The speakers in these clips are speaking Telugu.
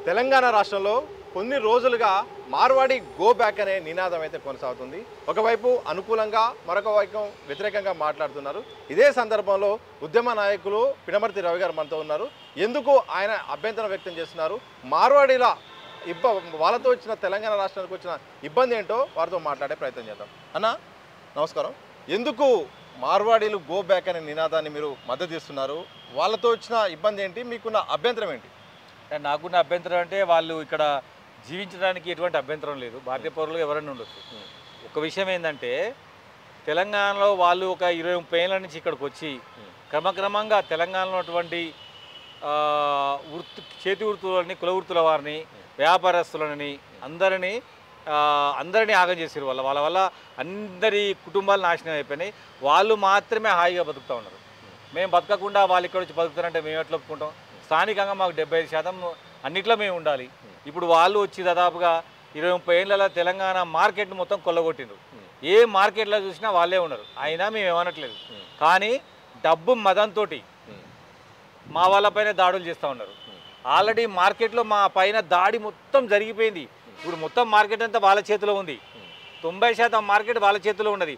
తెలంగాణ రాష్ట్రంలో కొన్ని రోజులుగా మార్వాడి గో బ్యాక్ అనే నినాదం అయితే కొనసాగుతుంది. ఒకవైపు అనుకూలంగా మరొక వైపు వ్యతిరేకంగా మాట్లాడుతున్నారు. ఇదే సందర్భంలో ఉద్యమ నాయకులు పినమర్తి రవి గారు మనతో ఉన్నారు. ఎందుకు ఆయన అభ్యంతరం వ్యక్తం చేస్తున్నారు, మార్వాడీల వాళ్ళతో వచ్చిన తెలంగాణ రాష్ట్రానికి వచ్చిన ఇబ్బంది ఏంటో వారితో మాట్లాడే ప్రయత్నం చేద్దాం. అన్న నమస్కారం. ఎందుకు మార్వాడీలు గో బ్యాక్ అనే నినాదాన్ని మీరు మద్దతు ఇస్తున్నారు? వాళ్ళతో వచ్చిన ఇబ్బంది ఏంటి, మీకున్న అభ్యంతరం ఏంటి? నాకున్న అభ్యంతరం అంటే వాళ్ళు ఇక్కడ జీవించడానికి ఎటువంటి అభ్యంతరం లేదు. భారతీయ పౌరులు ఎవరైనా ఉండొచ్చు. ఒక విషయం ఏంటంటే తెలంగాణలో వాళ్ళు ఒక 20-30 ఏళ్ళ నుంచి ఇక్కడికి వచ్చి క్రమక్రమంగా తెలంగాణలో ఉన్నటువంటి చేతి వృత్తులని, కుల వృత్తుల వారిని, వ్యాపారస్తులని అందరినీ ఆగం చేసారు. వాళ్ళ వల్ల అందరి కుటుంబాలు నాశనం అయిపోయినాయి. వాళ్ళు మాత్రమే హాయిగా బతుకుతూ ఉన్నారు. మేము బతకకుండా వాళ్ళు ఇక్కడ వచ్చి బతుకుతారంటే మేము ఎట్లా ఒప్పుకుంటాం? స్థానికంగా మాకు 75% అన్నిట్లో మేము ఉండాలి. ఇప్పుడు వాళ్ళు వచ్చి దాదాపుగా 20-30 ఏళ్ళ తెలంగాణ మార్కెట్ను మొత్తం కొల్లగొట్టిండ్రు. ఏ మార్కెట్లో చూసినా వాళ్ళే ఉన్నారు. అయినా మేము ఏమనట్లేదు. కానీ డబ్బు మదంతో మా వాళ్ళపైన దాడులు చేస్తూ ఉన్నారు. ఆల్రెడీ మార్కెట్లో మా పైన దాడి మొత్తం జరిగిపోయింది. ఇప్పుడు మొత్తం మార్కెట్ అంతా వాళ్ళ చేతిలో ఉంది. 90% మార్కెట్ వాళ్ళ చేతిలో ఉన్నది.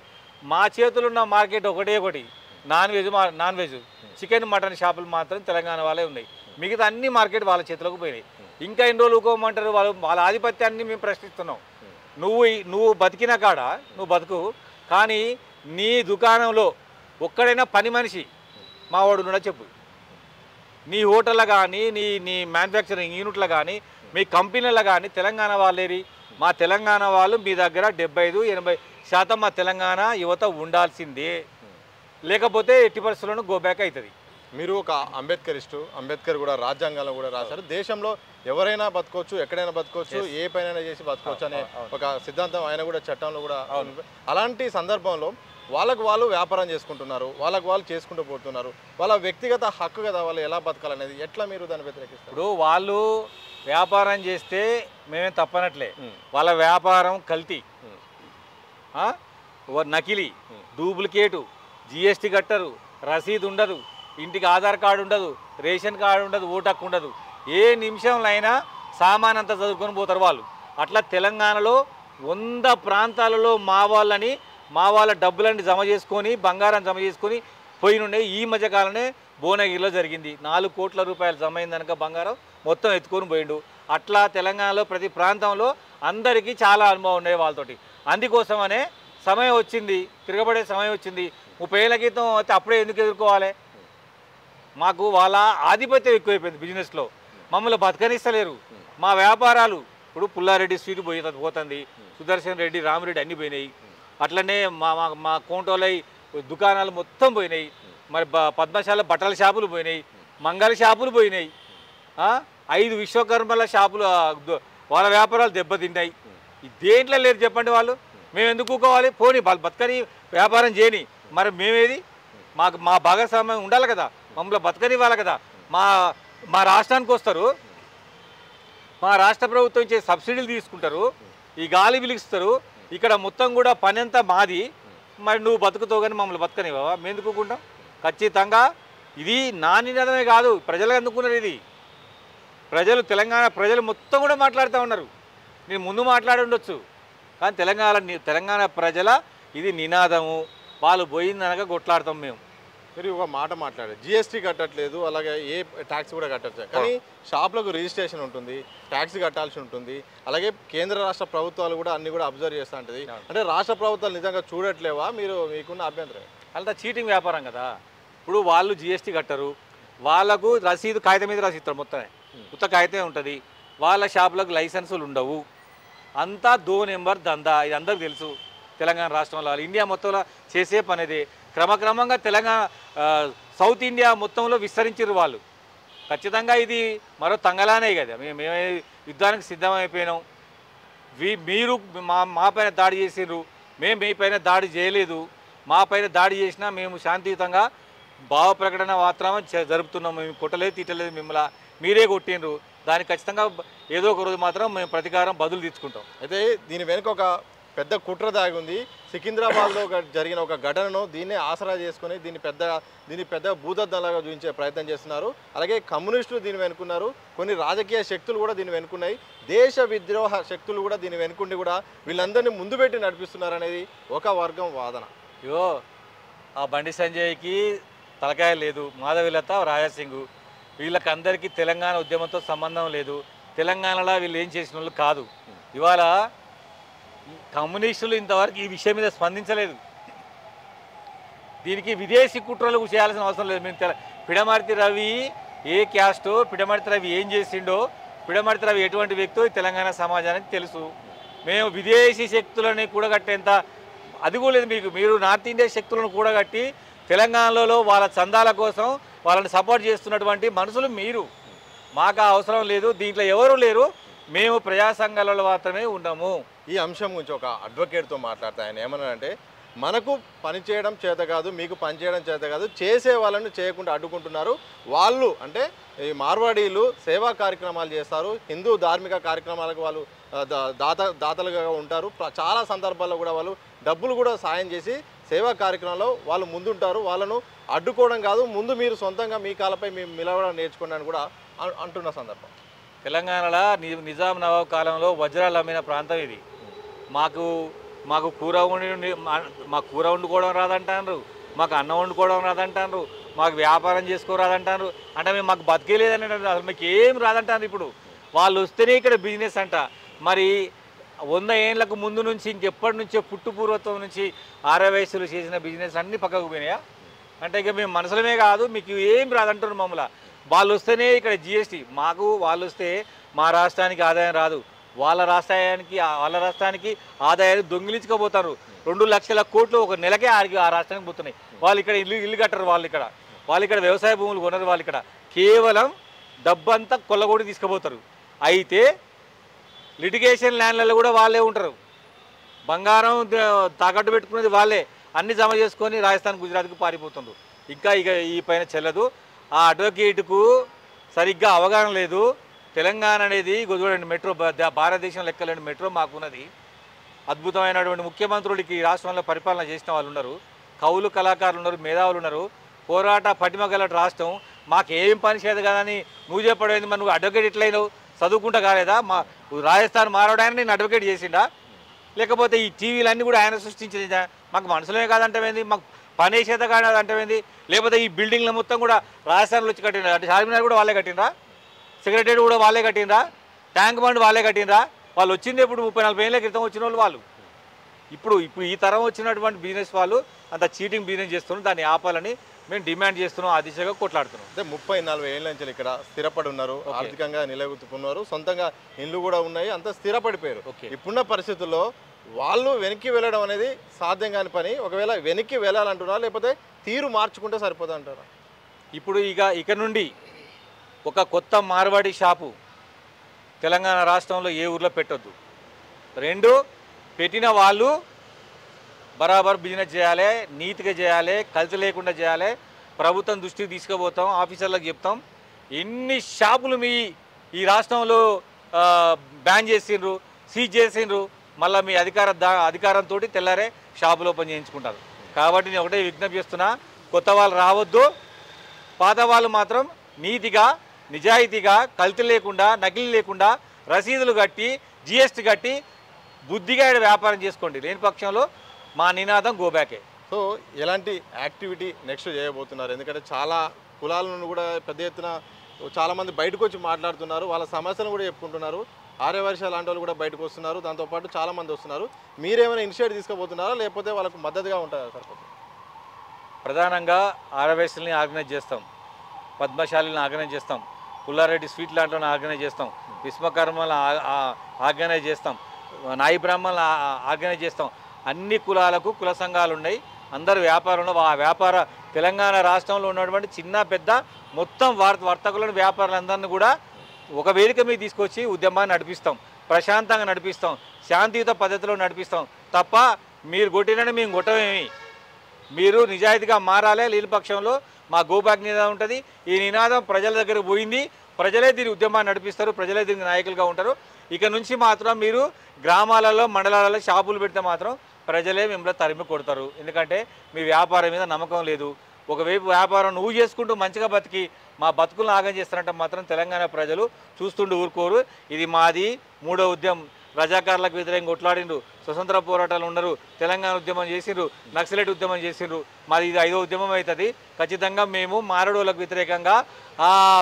మా చేతిలో ఉన్న మార్కెట్ ఒకటి నాన్ వెజ్ చికెన్ మటన్ షాపులు మాత్రం తెలంగాణ వాళ్ళే ఉన్నాయి. మిగతా అన్ని మార్కెట్ వాళ్ళ చేతిలోకి పోయినాయి. ఇంకా ఎన్ని రోజులు ఊకోమంటారు? వాళ్ళ ఆధిపత్యాన్ని మేము ప్రశ్నిస్తున్నాం. నువ్వు బతికిన కాడ నువ్వు బతుకు, కానీ నీ దుకాణంలో ఒక్కడైనా పని మనిషి మా వాడు ఉన్నాడో చెప్పు. నీ హోటల్లో కానీ నీ మ్యానుఫ్యాక్చరింగ్ యూనిట్లో కానీ మీ కంపెనీలో కానీ తెలంగాణ వాళ్ళేరి. మా తెలంగాణ వాళ్ళు మీ దగ్గర 75-80% మా తెలంగాణ యువత ఉండాల్సిందే. లేకపోతే ఎట్టి పరిస్థితుల్లోనూ గో బ్యాక్ అవుతుంది. మీరు ఒక అంబేద్కరిస్టు. అంబేద్కర్ కూడా రాజ్యాంగంలో కూడా రాశారు, దేశంలో ఎవరైనా బతకొచ్చు, ఎక్కడైనా బతకొచ్చు, ఏ పనైనా చేసి బతకొచ్చు అనే ఒక సిద్ధాంతం ఆయన కూడా చట్టంలో కూడా. అలాంటి సందర్భంలో వాళ్ళకు వాళ్ళు వ్యాపారం చేసుకుంటున్నారు, వాళ్ళకు వాళ్ళు చేసుకుంటూ పోతున్నారు. వాళ్ళ వ్యక్తిగత హక్కు కదా, వాళ్ళు ఎలా బతకాలనేది. ఎట్లా మీరు దాన్ని వ్యతిరేకిస్తారు? ఇప్పుడు వాళ్ళు వ్యాపారం చేస్తే మేమేం తప్పనట్లే. వాళ్ళ వ్యాపారం కల్తీ, నకిలీ, డూప్లికేటు, GST కట్టరు, రసీదు ఉండదు, ఇంటికి ఆధార్ కార్డు ఉండదు, రేషన్ కార్డు ఉండదు, ఓటు హక్కు ఉండదు. ఏ నిమిషంలో అయినా సామాన్ అంతా చదువుకొని పోతారు వాళ్ళు. అట్లా తెలంగాణలో 100 ప్రాంతాలలో మా వాళ్ళ డబ్బులన్నీ జమ చేసుకొని, బంగారం జమ చేసుకొని పోయినుండే. ఈ మధ్యకాలనే భువనగిరిలో జరిగింది. 4 కోట్ల రూపాయలు జమ అయిందనక బంగారం మొత్తం ఎత్తుకొని పోయిండు. అట్లా తెలంగాణలో ప్రతి ప్రాంతంలో అందరికీ చాలా అనుభవం ఉన్నాయి వాళ్ళతోటి. అందుకోసమనే సమయం వచ్చింది, తిరగబడే సమయం వచ్చింది. 30 ఏళ్ళ క్రితం అయితే అప్పుడే ఎందుకు ఎదుర్కోవాలి? మాకు వాళ్ళ ఆధిపత్యం ఎక్కువైపోయింది బిజినెస్లో. మమ్మల్ని బతకనిస్తలేరు. మా వ్యాపారాలు ఇప్పుడు పుల్లారెడ్డి స్ట్రీట్ పోతుంది, సుదర్శన్ రెడ్డి, రామిరెడ్డి అన్నీ పోయినాయి. అట్లనే మా కోంటోలై దుకాణాలు మొత్తం పోయినాయి. మరి పద్మశాల బట్టల షాపులు పోయినాయి, మంగళ షాపులు పోయినాయి, 5 విశ్వకర్మల షాపులు వాళ్ళ వ్యాపారాలు దెబ్బతిన్నాయి. దేంట్లో లేరు చెప్పండి వాళ్ళు? మేము ఎందుకు ఊకోవాలి? పోనీ వాళ్ళు బతకని వ్యాపారం చేయని, మరి మేమేది? మా భాగస్వామ్యం ఉండాలి కదా, మమ్మల్ని బతకనివ్వాలి కదా. మా రాష్ట్రానికి వస్తారు, మా రాష్ట్ర ప్రభుత్వం ఇచ్చే సబ్సిడీలు తీసుకుంటారు, ఈ గాలి పిలుస్తారు. ఇక్కడ మొత్తం కూడా పని అంతా మాది. మరి నువ్వు బతుకుతావు కానీ మమ్మల్ని బతకనివ్వవా? మేము ఎందుకుంటాం? ఖచ్చితంగా ఇది నా నినాదమే కాదు, ప్రజలు అందుకున్నారు. ఇది తెలంగాణ ప్రజలు మొత్తం కూడా మాట్లాడుతూ ఉన్నారు. నేను ముందు మాట్లాడి ఉండొచ్చు, కానీ తెలంగాణ ప్రజల ఇది నినాదము. వాళ్ళు పోయిందనక కొట్లాడతాం మేము. మీరు ఒక మాట మాట్లాడారు, GST కట్టట్లేదు, అలాగే ఏ ట్యాక్స్ కూడా కట్టట్లేదు. కానీ షాపులకు రిజిస్ట్రేషన్ ఉంటుంది, ట్యాక్స్ కట్టాల్సి ఉంటుంది. అలాగే కేంద్ర రాష్ట్ర ప్రభుత్వాలు కూడా అన్ని కూడా అబ్జర్వ్ చేస్తూ ఉంటుంది. అంటే రాష్ట్ర ప్రభుత్వాలు నిజంగా చూడట్లేవా? మీకున్న అభ్యంతరం? అంతా చీటింగ్ వ్యాపారం కదా. ఇప్పుడు వాళ్ళు GST కట్టరు, వాళ్ళకు రసీదు కాగితం మీద రాసిస్తారు, మొత్తమే ఉత్త కాగితమే ఉంటుంది. వాళ్ళ షాపులకు లైసెన్సులు ఉండవు. అంతా 2 నెంబర్ దందా. ఇది అందరికీ తెలుసు. తెలంగాణ రాష్ట్రంలో ఇండియా మొత్తంలో చేసే పనిది. క్రమక్రమంగా తెలంగాణ సౌత్ ఇండియా మొత్తంలో విస్తరించారు వాళ్ళు. ఖచ్చితంగా ఇది మరో తంగలానే కదా. మేము యుద్ధానికి సిద్ధమైపోయినాం. మీరు మా పైన దాడి చేసిర్రు, మేము మీ పైన దాడి చేయలేదు. మా పైన దాడి చేసినా మేము శాంతియుతంగా భావ ప్రకటన మాత్రమే జరుపుతున్నాం. మేము కొట్టలేదు, తిట్టలేదు, మిమ్మల్ని మీరే కొట్టిండ్రు. దానికి ఖచ్చితంగా ఏదో ఒక రోజు మాత్రం మేము ప్రతీకారం బదులు తీసుకుంటాం. అయితే దీని వెనుక ఒక పెద్ద కుట్ర దాగి ఉంది. సికింద్రాబాద్లో జరిగిన ఒక ఘటనను దీన్నే ఆసరా చేసుకొని దీన్ని పెద్ద భూతద్దంలాగా చూపించే ప్రయత్నం చేస్తున్నారు. అలాగే కమ్యూనిస్టులు దీన్ని వెనుకున్నారు, కొన్ని రాజకీయ శక్తులు కూడా దీన్ని వెనుకున్నాయి, దేశ విద్రోహ శక్తులు కూడా దీన్ని వెనుకుండి కూడా వీళ్ళందరినీ ముందు పెట్టి నడిపిస్తున్నారు అనేది ఒక వర్గం వాదన. ఇగో ఆ బండి సంజయ్కి తలకాయ లేదు, మాధవిలత, రాజాసింగ్ వీళ్ళకి అందరికీ తెలంగాణ ఉద్యమంతో సంబంధం లేదు. తెలంగాణలో వీళ్ళు ఏం చేసిన వాళ్ళు కాదు. ఇవాళ కమ్యూనిస్టులు ఇంతవరకు ఈ విషయం మీద స్పందించలేదు. దీనికి విదేశీ కుట్రలు చేయాల్సిన అవసరం లేదు. మేము పిడమర్తి రవి ఏ క్యాస్టో, పిడమర్తి రవి ఏం చేసిండో, పిడమర్తి రవి ఎటువంటి వ్యక్తో తెలంగాణ సమాజానికి తెలుసు. మేము విదేశీ శక్తులని కూడగట్టేంత అది కూడా లేదు. మీరు నార్త్ ఇండియా శక్తులను కూడగట్టి తెలంగాణలో వాళ్ళ చందాల కోసం వాళ్ళని సపోర్ట్ చేస్తున్నటువంటి మనుషులు మీరు. మాకు అవసరం లేదు, దీంట్లో ఎవరు లేరు, మేము ప్రజా సంఘాలలో మాత్రమే ఉన్నాము. ఈ అంశం గురించి ఒక అడ్వకేట్తో మాట్లాడతా. ఆయన ఏమన్నారంటే, మనకు పని చేయడం చేత కాదు, మీకు పని చేయడం చేత కాదు, చేసే వాళ్ళని చేయకుండా అడ్డుకుంటున్నారు. వాళ్ళు అంటే ఈ మార్వాడీలు సేవా కార్యక్రమాలు చేస్తారు, హిందూ ధార్మిక కార్యక్రమాలకు వాళ్ళు దాతలుగా ఉంటారు. చాలా సందర్భాల్లో కూడా వాళ్ళు డబ్బులు కూడా సాయం చేసి సేవా కార్యక్రమంలో వాళ్ళు ముందుంటారు. వాళ్ళను అడ్డుకోవడం కాదు, ముందు మీరు సొంతంగా మీ కాలపై మేము నిలవడం నేర్చుకోండి అని కూడా అంటున్న సందర్భం. తెలంగాణలో నిజాం నవాబ్ కాలంలో వజ్రాలు అమ్మిన ప్రాంతం ఇది. మాకు కూర వండుకోవడం రాదంటారు, మాకు అన్నం వండుకోవడం రాదంటారు, మాకు వ్యాపారం చేసుకోరాదంటారు. అంటే మాకు బతికేలేదని అసలు మీకు ఏం రాదంటారు. ఇప్పుడు వాళ్ళు వస్తేనే ఇక్కడ బిజినెస్ అంట. మరి 100 ఏళ్ళకు ముందు నుంచి ఇంకెప్పటి నుంచో పుట్టుపూర్వత్వం నుంచి ఆరవయసులు చేసిన బిజినెస్ అన్నీ పక్కకు పోయినాయా? అంటే ఇక మేము మనుషులమే కాదు, మీకు ఏం రాదంటారు మమ్మల్ని. వాళ్ళు వస్తేనే ఇక్కడ జిఎస్టీ, వాళ్ళు వస్తే మా రాష్ట్రానికి ఆదాయం రాదు, వాళ్ళ రాష్ట్రానికి ఆదాయాన్ని దొంగిలించుకోబోతారు. 2 లక్షల కోట్లు ఒక నెలకే ఆ రాష్ట్రానికి పోతున్నాయి. వాళ్ళు ఇక్కడ ఇల్లు కట్టరు, వాళ్ళు ఇక్కడ వ్యవసాయ భూములు కొనరు, వాళ్ళు ఇక్కడ కేవలం డబ్బంతా కొల్లగొడి తీసుకుపోతారు. అయితే లిటిగేషన్ ల్యాండ్లలో కూడా వాళ్ళే ఉంటారు. బంగారం తాకట్టు పెట్టుకునేది వాళ్ళే, అన్ని జమ చేసుకొని రాజస్థాన్, గుజరాత్కు పారిపోతుండ్రు. ఇక ఈ పైన చెల్లదు. ఆ అడ్వకేట్కు సరిగ్గా అవగాహన లేదు. తెలంగాణ అనేది చూడండి, మెట్రో భారతదేశం లెక్కలేని మెట్రో మాకున్నది. అద్భుతమైనటువంటి ముఖ్యమంత్రులకి ఈ రాష్ట్రంలో పరిపాలన చేసిన వాళ్ళు ఉన్నారు, కవులు కళాకారులు ఉన్నారు, మేధావులు ఉన్నారు, పోరాట పటిమ గల రాష్ట్రం. మాకేం పని చేయదు కదా అని నువ్వు చెప్పడం, మరి నువ్వు అడ్వకేట్ ఎట్లయినావు? చదువుకుంటా కాలేదా? రాజస్థాన్ మారడానికి నేను అడ్వకేట్ చేసిండా? లేకపోతే ఈ టీవీలన్నీ కూడా ఆయన సృష్టించిందా? మాకు మనుషులమే కాదంటేంది, మాకు పనే చేత కాదంటేంది? లేకపోతే ఈ బిల్డింగ్ల మొత్తం కూడా రాజస్థాన్లో వచ్చి కట్టినరా? అంటే చార్మినార్ కూడా వాళ్ళే కట్టినరా? సెక్రటరీ కూడా వాళ్ళే కట్టినరా? ట్యాంక్ బండ్ వాళ్ళే కట్టినరా? వాళ్ళు వచ్చింది ఇప్పుడు 30-40 ఏళ్ళ క్రితం వచ్చిన వాళ్ళు. ఇప్పుడు ఈ తరం వచ్చినటువంటి బిజినెస్ వాళ్ళు అంత చీటింగ్ బిజినెస్ చేస్తున్నారు. దాన్ని ఆపాలని మేము డిమాండ్ చేస్తున్నాం, ఆ దిశగా కొట్లాడుతున్నాం. అంటే 30-40 ఏళ్ళ నుంచి ఇక్కడ స్థిరపడి ఉన్నారు, ఆర్థికంగా నిలబెట్టుకున్నారు, సొంతంగా ఇల్లు కూడా ఉన్నాయి, అంతా స్థిరపడిపోయారు. ఇప్పుడున్న పరిస్థితుల్లో వాళ్ళు వెనక్కి వెళ్ళడం అనేది సాధ్యం కాని పని. ఒకవేళ వెనక్కి వెళ్ళాలంటున్నారా, లేకపోతే తీరు మార్చుకుంటే సరిపోతుంది అంటారా? ఇప్పుడు ఇక నుండి ఒక కొత్త మార్వాడి షాపు తెలంగాణ రాష్ట్రంలో ఏ ఊర్లో పెట్టొద్దు. 2, పెట్టిన వాళ్ళు బరాబర్ బిజినెస్ చేయాలి, నీట్గా చేయాలి, కల్తీ లేకుండా చేయాలి. ప్రభుత్వం దృష్టికి తీసుకుపోతాం, ఆఫీసర్లకు చెప్తాం. ఎన్ని షాపులు ఈ రాష్ట్రంలో బ్యాన్ చేసిండ్రు, సీజ్ చేసిండ్రు, మళ్ళీ మీ అధికారంతో తెల్లారే షాపులు ఓపెన్ చేయించుకుంటారు. కాబట్టి నేను ఒకటే విజ్ఞప్తి చేస్తున్నా, కొత్త వాళ్ళు రావద్దు, పాత వాళ్ళు మాత్రం నీతిగా, నిజాయితీగా, కల్తీ లేకుండా, నకిలీ లేకుండా రసీదులు కట్టి, జిఎస్టీ కట్టి బుద్ధిగా వ్యాపారం చేసుకోండి. లేని పక్షంలో మా నినాదం గోబ్యాకే. సో ఎలాంటి యాక్టివిటీ నెక్స్ట్ చేయబోతున్నారు? ఎందుకంటే చాలా కులాల నుండి కూడా పెద్ద ఎత్తున చాలామంది బయటకు వచ్చి మాట్లాడుతున్నారు, వాళ్ళ సమస్యను కూడా చెప్పుకుంటున్నారు. ఆర్యవర్ష లాంటి వాళ్ళు కూడా బయటకు వస్తున్నారు, దాంతోపాటు చాలామంది వస్తున్నారు. మీరేమైనా ఇనిషియేటివ్ తీసుకోబోతున్నారా, లేకపోతే వాళ్ళకు మద్దతుగా ఉంటారా? సరిపోతుంది. ప్రధానంగా ఆర్యవర్షల్ని ఆర్గనైజ్ చేస్తాం, పద్మశాలిని ఆర్గనైజ్ చేస్తాం, పుల్లారెడ్డి స్వీట్ లాంటిని ఆర్గనైజ్ చేస్తాం, విశ్వకర్మలను ఆర్గనైజ్ చేస్తాం, నాయి బ్రాహ్మణులను ఆర్గనైజ్ చేస్తాం. అన్ని కులాలకు కుల సంఘాలు ఉన్నాయి, అందరు వ్యాపారంలో ఆ వ్యాపార తెలంగాణ రాష్ట్రంలో ఉన్నటువంటి చిన్న పెద్ద మొత్తం వర్తకులను, వ్యాపారులందరినీ కూడా ఒక వేదిక మీద తీసుకొచ్చి ఉద్యమాన్ని నడిపిస్తాం, ప్రశాంతంగా నడిపిస్తాం, శాంతియుత పద్ధతిలో నడిపిస్తాం. తప్ప మీరు కొట్టినని మేము కొట్టమేమి. మీరు నిజాయితీగా మారాలే, లేని పక్షంలో మా గోబ్యాక్ నినాదం ఉంటుంది. ఈ నినాదం ప్రజల దగ్గర పోయింది, ప్రజలే దీని ఉద్యమాన్ని నడిపిస్తారు, ప్రజలే దీనికి నాయకులుగా ఉంటారు. ఇక నుంచి మాత్రం మీరు గ్రామాలలో మండలాలలో షాపులు పెడితే మాత్రం ప్రజలే మిమ్మల్ని తరిమి కొడతారు. ఎందుకంటే మీ వ్యాపారం మీద నమ్మకం లేదు. ఒకవైపు వ్యాపారం నువ్వు చేసుకుంటూ మంచిగా బతికి మా బతుకులను ఆగం చేస్తారంటే మాత్రం తెలంగాణ ప్రజలు చూస్తుండి ఊరుకోరు. ఇది మాది 3వ ఉద్యమం. రజాకారులకు వ్యతిరేకంగా కొట్లాడిండ్రు, స్వతంత్ర పోరాటాలు ఉన్నారు, తెలంగాణ ఉద్యమం చేసిండ్రు, నక్సలైట్ ఉద్యమం చేసిండ్రు. మాది ఇది 5వ ఉద్యమం అవుతుంది. ఖచ్చితంగా మేము మారడోళ్ళకు వ్యతిరేకంగా,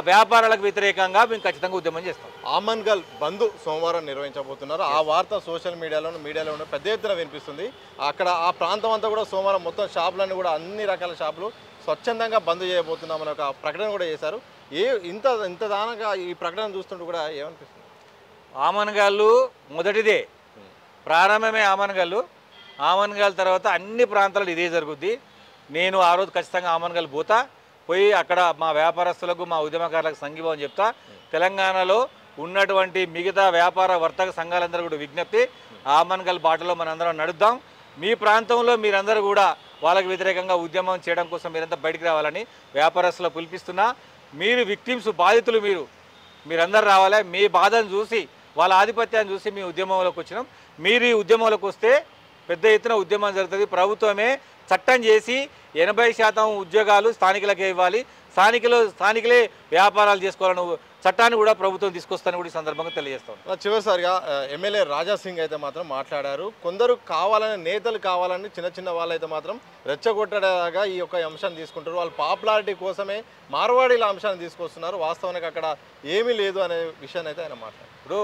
వ్యాపారాలకు వ్యతిరేకంగా మేము ఖచ్చితంగా ఉద్యమం చేస్తాం. ఆమన్గల్ బంద్ సోమవారం నిర్వహించబోతున్నారు. ఆ వార్త సోషల్ మీడియాలో పెద్ద ఎత్తున వినిపిస్తుంది. అక్కడ ఆ ప్రాంతం అంతా కూడా సోమవారం మొత్తం షాపులన్నీ కూడా అన్ని రకాల షాపులు స్వచ్ఛందంగా బంద్ చేయబోతున్నామని ఒక ప్రకటన కూడా చేశారు. ఇంత దానంగా ఈ ప్రకటన చూస్తుంటే కూడా ఏమనిపిస్తుంది? ఆమన్గాళ్ళు మొదటిదే ప్రారంభమే. ఆమన్గాల్ తర్వాత అన్ని ప్రాంతాల్లో ఇదే జరుగుద్ది. నేను ఆ రోజు ఖచ్చితంగా ఆమన్గాల్ పోయి అక్కడ మా వ్యాపారస్తులకు, మా ఉద్యమకారులకు సంఘీభావం చెప్తా. తెలంగాణలో ఉన్నటువంటి మిగతా వ్యాపార వర్తక సంఘాలందరూ కూడా విజ్ఞప్తి, ఆమన్గాల్ బాటలో మనందరం నడుద్దాం. మీ ప్రాంతంలో మీరందరూ కూడా వాళ్ళకి వ్యతిరేకంగా ఉద్యమం చేయడం కోసం మీరంతా బయటికి రావాలని వ్యాపారస్తులు పిలిపిస్తున్నా. మీరు విక్టిమ్స్, బాధితులు మీరందరూ రావాలి. మీ బాధను చూసి, వాళ్ళ ఆధిపత్యాన్ని చూసి మీ ఉద్యమంలోకి వచ్చినాం. మీరు ఈ ఉద్యమంలోకి వస్తే పెద్ద ఎత్తున ఉద్యమం జరుగుతుంది. ప్రభుత్వమే చట్టం చేసి 80% ఉద్యోగాలు స్థానికులకే ఇవ్వాలి, స్థానికులే వ్యాపారాలు చేసుకోవాలని చట్టాన్ని కూడా ప్రభుత్వం తీసుకొస్తానని కూడా ఈ సందర్భంగా తెలియజేస్తాం. చివరిసారిగా ఎమ్మెల్యే రాజాసింగ్ అయితే మాత్రం మాట్లాడారు. కొందరు నేతలు కావాలని చిన్న వాళ్ళైతే మాత్రం రెచ్చగొట్టడాగా ఈ యొక్క అంశాన్ని తీసుకుంటారు. వాళ్ళు పాపులారిటీ కోసమే మార్వాడీల అంశాన్ని తీసుకొస్తున్నారు. వాస్తవానికి అక్కడ ఏమీ లేదు అనే విషయాన్ని అయితే ఆయన మాట్లాడారు. ఇప్పుడు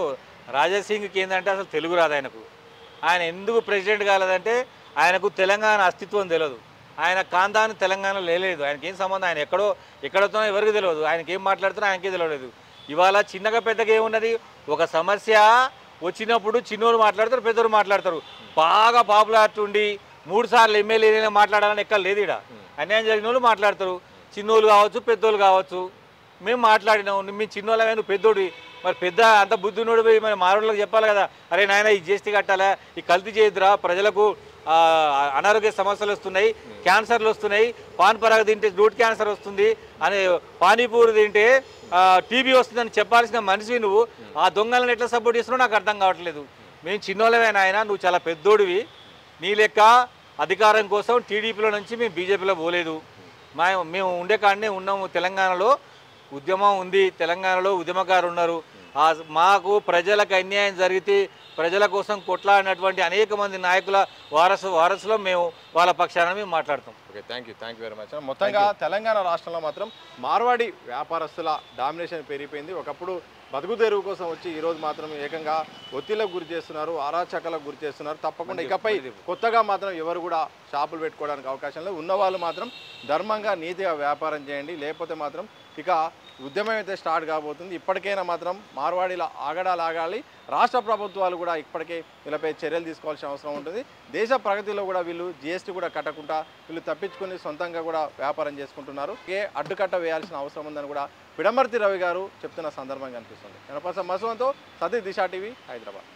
రాజాసింగ్కి ఏంటంటే అసలు తెలుగు రాదు. ఆయన ఎందుకు ప్రెసిడెంట్ కాలేదంటే ఆయనకు తెలంగాణ అస్తిత్వం తెలియదు. ఆయన కాంతాన్ని తెలంగాణలో లేదు. ఆయనకి ఏం సంబంధం, ఆయన ఎక్కడతో ఎవరికి తెలియదు. ఆయనకి ఏం మాట్లాడుతున్నా ఆయనకే తెలియలేదు. ఇవాళ చిన్నగా పెద్దగా ఏమున్నది, ఒక సమస్య వచ్చినప్పుడు చిన్నోళ్ళు మాట్లాడతారు, పెద్దోళ్ళు మాట్లాడతారు. బాగా పాపులారిటీ ఉండి 3 సార్లు ఎమ్మెల్యేనే మాట్లాడాలని ఎక్కడ లేదు. ఇక్కడ అన్యాయం జరిగిన వాళ్ళు మాట్లాడతారు, చిన్నోళ్ళు కావచ్చు, పెద్దోళ్ళు కావచ్చు. మేము మాట్లాడినాం, మీ చిన్నోళ్ళమే, నువ్వు పెద్దోడు, మరి పెద్ద అంత బుద్ధినోడు పోయి మరి మారోళ్ళకి చెప్పాలి కదా, అరే నాయన ఈ జీఎస్టీ కట్టాలా, ఈ కల్తీ చేయద్దురా, ప్రజలకు అనారోగ్య సమస్యలు వస్తున్నాయి, క్యాన్సర్లు వస్తున్నాయి, పాన్ పరాగ తింటే రూట్ క్యాన్సర్ వస్తుంది అని, పానీపూరి తింటే టీబీ వస్తుందని చెప్పాల్సిన మనిషి నువ్వు ఆ దొంగలను ఎట్లా సపోర్ట్ చేస్తున్నావు నాకు అర్థం కావట్లేదు. మేము చిన్నోళ్ళమే నాయన, నువ్వు చాలా పెద్దోడివి. నీ లెక్క అధికారం కోసం టీడీపీలో నుంచి మేము బీజేపీలో పోలేదు. మేము ఉండే కాడనే ఉన్నాము. తెలంగాణలో ఉద్యమం ఉంది, తెలంగాణలో ఉద్యమకారులు ఉన్నారు. మాకు ప్రజలకు అన్యాయం జరిగితే ప్రజల కోసం కొట్లాడినటువంటి అనేక మంది నాయకుల వారసులో మేము వాళ్ళ పక్షాన మేము మాట్లాడతాం. Okay, thank you very much. మొత్తంగా తెలంగాణ రాష్ట్రంలో మాత్రం మార్వాడి వ్యాపారస్తుల డామినేషన్ పెరిగిపోయింది. ఒకప్పుడు బతుకు తెరువు కోసం వచ్చి ఈరోజు మాత్రం ఏకంగా ఒత్తిళ్లకు గురి చేస్తున్నారు, అరాచకాలకు గురి చేస్తున్నారు. తప్పకుండా ఇకపై కొత్తగా మాత్రం ఎవరు కూడా షాపులు పెట్టుకోవడానికి అవకాశం లేదు. ఉన్నవాళ్ళు మాత్రం ధర్మంగా నీతిగా వ్యాపారం చేయండి, లేకపోతే మాత్రం ఇక ఉద్యమం అయితే స్టార్ట్ కాబోతుంది. ఇప్పటికైనా మాత్రం మార్వాడీల ఆగాలి. రాష్ట్ర ప్రభుత్వాలు కూడా ఇప్పటికే వీళ్ళపై చర్యలు తీసుకోవాల్సిన అవసరం ఉంటుంది. దేశ ప్రగతిలో కూడా వీళ్ళు జీఎస్టీ కూడా కట్టకుండా వీళ్ళు తప్పించుకొని సొంతంగా కూడా వ్యాపారం చేసుకుంటున్నారు. అడ్డుకట్ట వేయాల్సిన అవసరం ఉందని కూడా పిడమర్తి రవి గారు చెప్తున్న సందర్భంగా అనిపిస్తుంది. కనపర్సన్ మసువంతో సతీష్, దిశా టీవీ, హైదరాబాద్.